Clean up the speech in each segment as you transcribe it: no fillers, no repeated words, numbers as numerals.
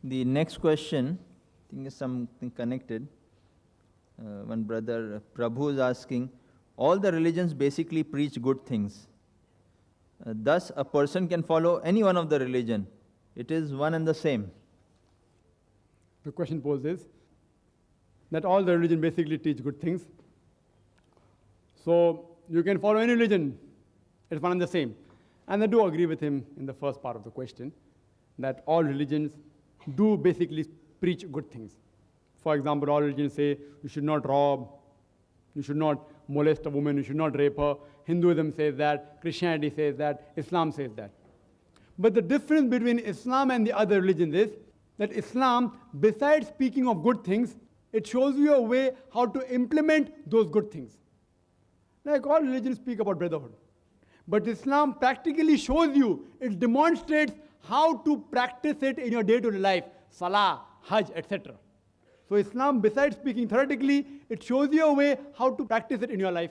The next question, I think is something connected. One brother, Prabhu, is asking, all the religions basically preach good things. Thus, a person can follow any one of the religion. It is one and the same. The question posed is that all the religion basically teach good things. So you can follow any religion, it's one and the same. And I do agree with him in the first part of the question, that all religions do basically preach good things. For example, all religions say you should not rob, you should not molest a woman, you should not rape her. Hinduism says that, Christianity says that, Islam says that. But the difference between Islam and the other religions is that Islam, besides speaking of good things, it shows you a way how to implement those good things. Like all religions speak about brotherhood. But Islam practically shows you, it demonstrates how to practice it in your day-to-day life, salah, hajj, etc. So Islam, besides speaking theoretically, it shows you a way how to practice it in your life.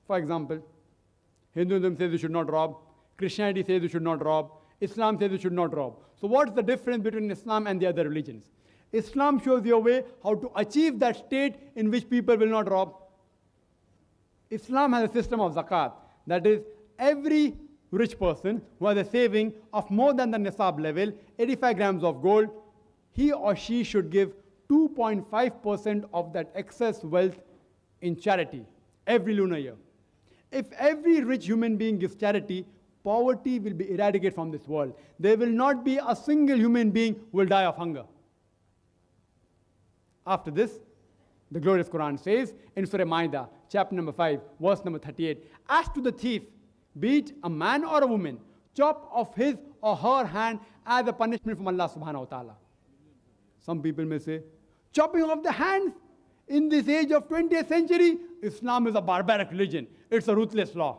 For example, Hinduism says you should not rob, Christianity says you should not rob, Islam says you should not rob. So what's the difference between Islam and the other religions? Islam shows you a way how to achieve that state in which people will not rob. Islam has a system of zakat. That is, every rich person who has a saving of more than the nisab level, 85 grams of gold, he or she should give 2.5% of that excess wealth in charity every lunar year. If every rich human being gives charity, poverty will be eradicated from this world. There will not be a single human being who will die of hunger. After this, the glorious Quran says in Surah Ma'idah, chapter number 5, verse number 38, as to the thief, be it a man or a woman, chop off his or her hand as a punishment from Allah subhanahu wa ta'ala. Some people may say, chopping off the hands in this age of 20th century, Islam is a barbaric religion. It's a ruthless law.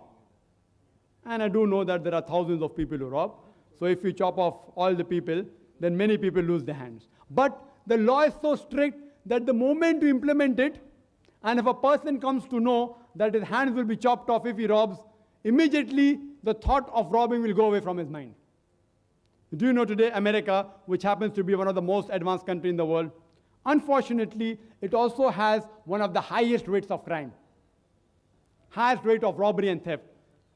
And I do know that there are thousands of people who rob. So if you chop off all the people, then many people lose their hands. But the law is so strict that the moment you implement it, and if a person comes to know that his hands will be chopped off if he robs, immediately the thought of robbing will go away from his mind. Do you know today America, which happens to be one of the most advanced countries in the world, unfortunately, it also has one of the highest rates of crime, highest rate of robbery and theft.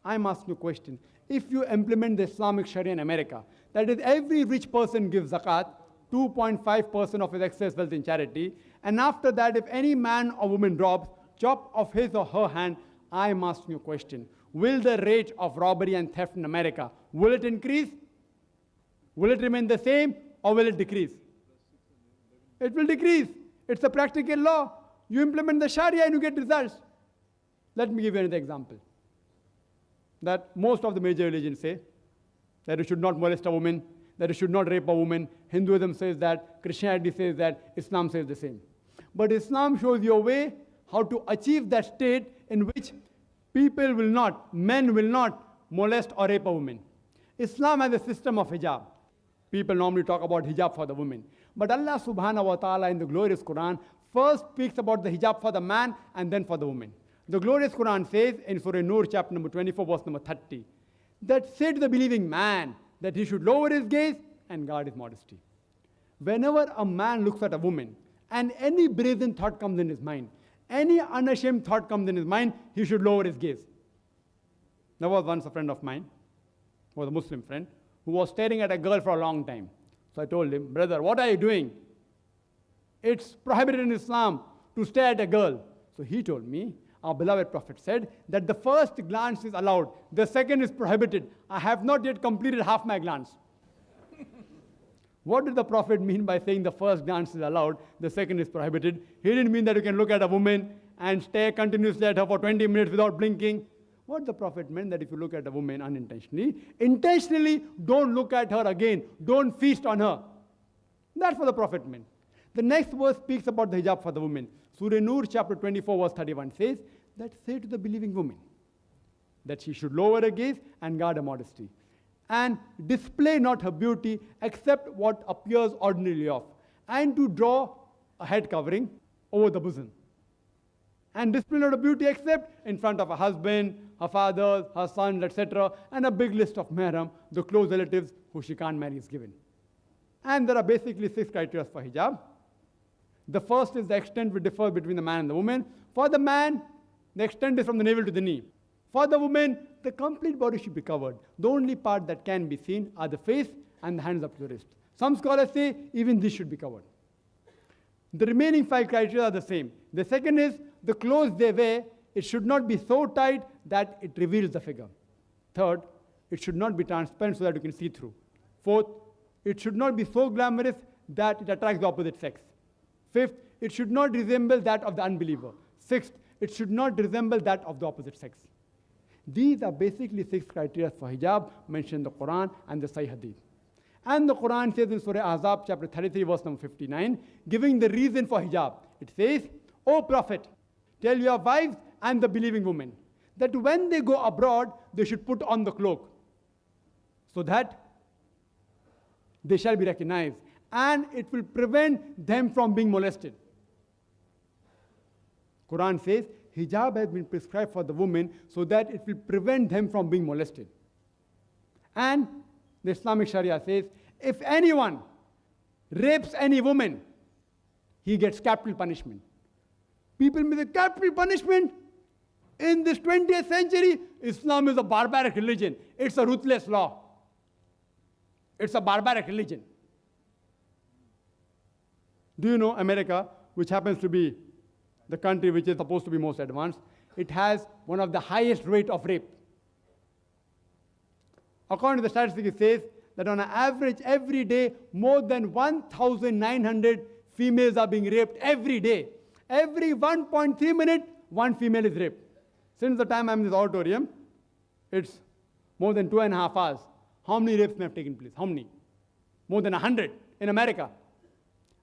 I'm asking you a question. If you implement the Islamic Sharia in America, that is every rich person gives zakat, 2.5% of his excess wealth in charity, and after that, if any man or woman robs, chop off his or her hand, I'm asking you a question. Will the rate of robbery and theft in America, will it increase? Will it remain the same or will it decrease? It will decrease. It's a practical law. You implement the Sharia and you get results. Let me give you another example. That most of the major religions say that you should not molest a woman, that you should not rape a woman. Hinduism says that, Christianity says that, Islam says the same. But Islam shows you a way how to achieve that state in which people will not, men will not molest or rape a woman. Islam has a system of hijab. People normally talk about hijab for the women. But Allah subhanahu wa ta'ala in the glorious Quran first speaks about the hijab for the man and then for the woman. The glorious Quran says in Surah Nur chapter number 24 verse number 30 that say to the believing man that he should lower his gaze and guard his modesty. Whenever a man looks at a woman and any brazen thought comes in his mind, any unashamed thought comes in his mind, he should lower his gaze. There was once a friend of mine, who was a Muslim friend, who was staring at a girl for a long time. So I told him, brother, what are you doing? It's prohibited in Islam to stare at a girl. So he told me, our beloved Prophet said that the first glance is allowed, the second is prohibited. I have not yet completed half my glance. What did the Prophet mean by saying the first glance is allowed, the second is prohibited? He didn't mean that you can look at a woman and stare continuously at her for 20 minutes without blinking. What the Prophet meant that if you look at a woman unintentionally, intentionally don't look at her again. Don't feast on her. That's what the Prophet meant. The next verse speaks about the hijab for the woman. Surah Nur chapter 24 verse 31 says that say to the believing woman that she should lower her gaze and guard her modesty and display not her beauty except what appears ordinarily of, and to draw a head covering over the bosom. And display not her beauty except in front of her husband, her father, her sons, etc. and a big list of mahram, the close relatives who she can't marry is given. And there are basically 6 criteria for hijab. The first is the extent which differs between the man and the woman. For the man, the extent is from the navel to the knee. For the woman, the complete body should be covered. The only part that can be seen are the face and the hands up to the wrist. Some scholars say even this should be covered. The remaining 5 criteria are the same. The second is the clothes they wear, it should not be so tight that it reveals the figure. Third, it should not be transparent so that you can see through. Fourth, it should not be so glamorous that it attracts the opposite sex. Fifth, it should not resemble that of the unbeliever. Sixth, it should not resemble that of the opposite sex. These are basically 6 criteria for hijab mentioned in the Quran and the Sahih Hadith. And the Quran says in Surah Ahzab, chapter 33, verse number 59, giving the reason for hijab. It says, O Prophet, tell your wives and the believing women that when they go abroad, they should put on the cloak so that they shall be recognized and it will prevent them from being molested. Quran says, hijab has been prescribed for the women so that it will prevent them from being molested. And the Islamic Sharia says, if anyone rapes any woman, he gets capital punishment. People may say, capital punishment? In this 20th century, Islam is a barbaric religion. It's a ruthless law. It's a barbaric religion. Do you know America, which happens to be the country which is supposed to be most advanced, it has one of the highest rate of rape. According to the statistics, it says that on an average, every day, more than 1,900 females are being raped every day. Every 1.3 minutes, one female is raped. Since the time I'm in this auditorium, it's more than 2.5 hours. How many rapes may have taken place? How many? More than 100 in America.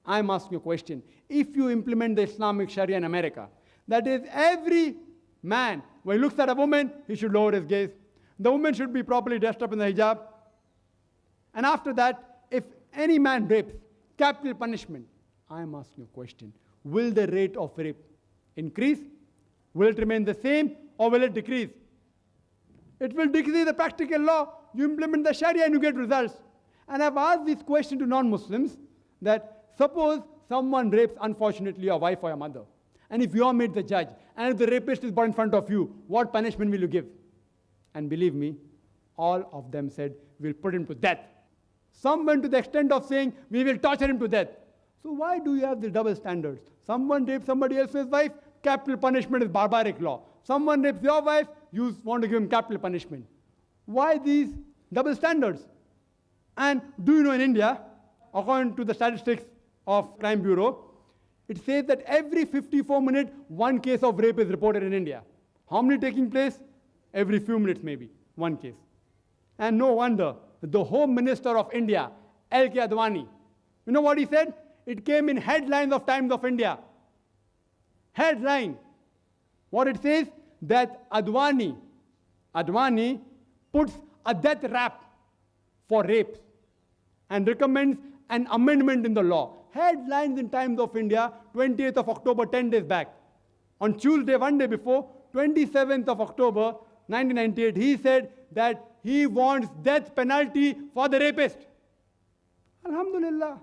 I'm asking you a question. If you implement the Islamic Sharia in America, that is, every man, when he looks at a woman, he should lower his gaze. The woman should be properly dressed up in the hijab. And after that, if any man rapes, capital punishment. I am asking a question. Will the rate of rape increase? Will it remain the same or will it decrease? It will decrease the practical law. You implement the Sharia and you get results. And I've asked this question to non-Muslims that suppose someone rapes, unfortunately, your wife or your mother. And if you are made the judge, and if the rapist is brought in front of you, what punishment will you give? And believe me, all of them said, we'll put him to death. Some went to the extent of saying, we will torture him to death. So why do you have the double standards? Someone rapes somebody else's wife, capital punishment is barbaric law. Someone rapes your wife, you want to give him capital punishment. Why these double standards? And do you know in India, according to the statistics of Crime Bureau, it says that every 54 minutes, one case of rape is reported in India. How many taking place? Every few minutes maybe, one case. And no wonder, the Home Minister of India, L.K. Advani, you know what he said? It came in headlines of Times of India. Headline. What it says? That Advani puts a death rap for rapes and recommends an amendment in the law. Headlines in Times of India, 28th of October, 10 days back. On Tuesday, one day before, 27th of October, 1998, he said that he wants death penalty for the rapist. Alhamdulillah.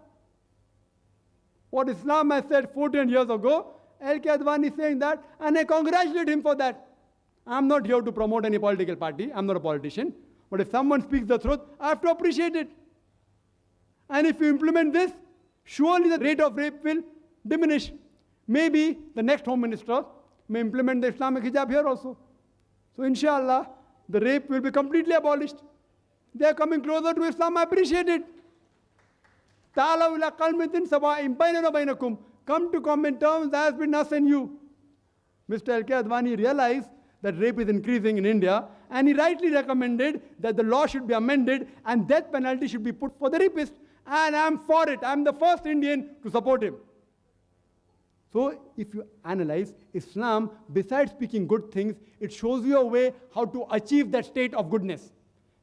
What Islam has said 14 years ago, L.K. Advani is saying that, and I congratulate him for that. I'm not here to promote any political party. I'm not a politician. But if someone speaks the truth, I have to appreciate it. And if you implement this, surely the rate of rape will diminish. Maybe the next Home Minister may implement the Islamic hijab here also. So inshallah, the rape will be completely abolished. They are coming closer to Islam. I appreciate it. Ta'alaw ila qalmatin sawa'in bainana wa bainakum. Come to common terms, there has been us and you. Mr. L.K. Advani realized that rape is increasing in India, and he rightly recommended that the law should be amended and death penalty should be put for the rapist. And I'm for it. I'm the first Indian to support him. So if you analyze Islam, besides speaking good things, it shows you a way how to achieve that state of goodness.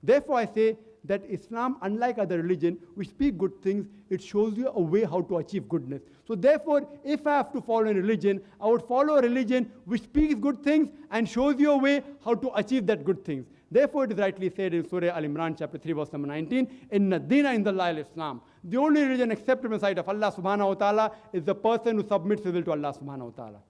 Therefore, I say that Islam, unlike other religions, which speak good things, it shows you a way how to achieve goodness. So therefore, if I have to follow a religion, I would follow a religion which speaks good things and shows you a way how to achieve that good things. Therefore, it is rightly said in Surah Al-Imran, chapter 3, verse number 19, Inna Dina Indallahi al-Islam. The only religion accepted in the sight of Allah subhanahu wa ta'ala is the person who submits his will to Allah subhanahu wa ta'ala.